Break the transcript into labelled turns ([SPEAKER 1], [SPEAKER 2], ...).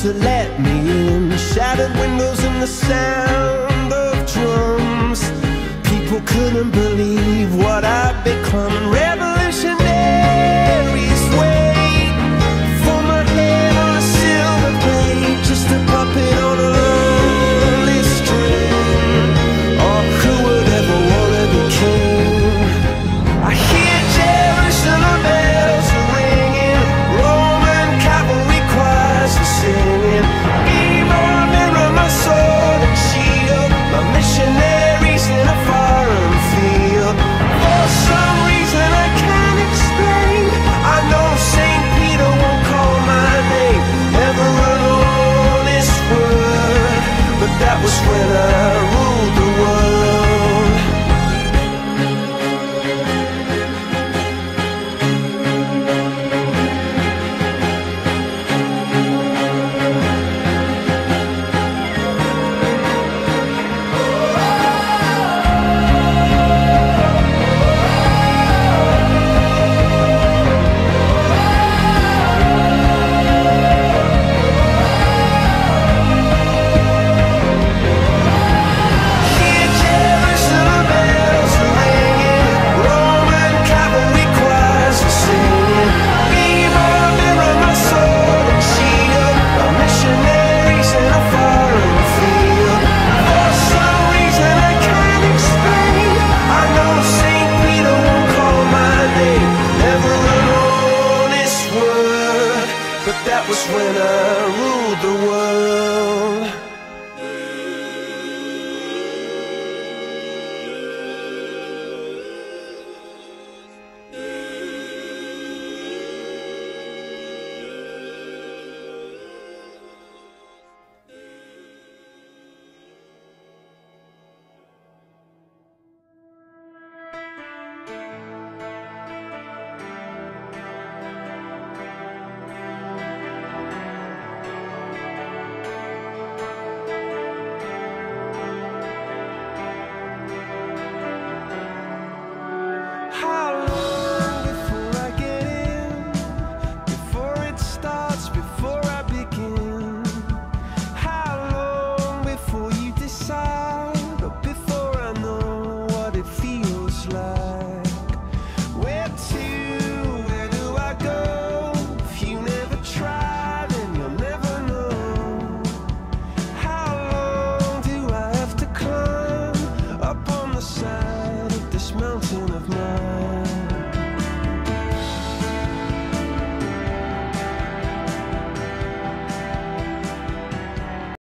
[SPEAKER 1] to let me in. Shattered windows and the sound of drums. People couldn't believe what I'd become. Revolutionaries wait for my head on a silver plate, just a puppet on a lonely string. Oh, who would ever wanna be king? I hear Jerusalem bells are ringing, Roman cavalry choirs are singing. Viva, mirror, my sword and shield, my missionaries in a foreign field. For some reason I can't explain, I know St. Peter won't call my name. Never an honest word, but that was when I ruled the world. Hear Jerusalem bells are ringing, Roman cavalry choirs are singing. Viva, mirror, my sword and shield, my missionaries in a foreign field. For some reason I can't explain, I know St. Peter won't call my name. Never an honest word, but that was when I ruled the world. How long before I get in? Before it starts, before I begin? How long before you decide? Or before I know what it feels like? Where to? Where do I go? If you never try, then you'll never know. How long do I have to climb up on the side of this mountain of mine?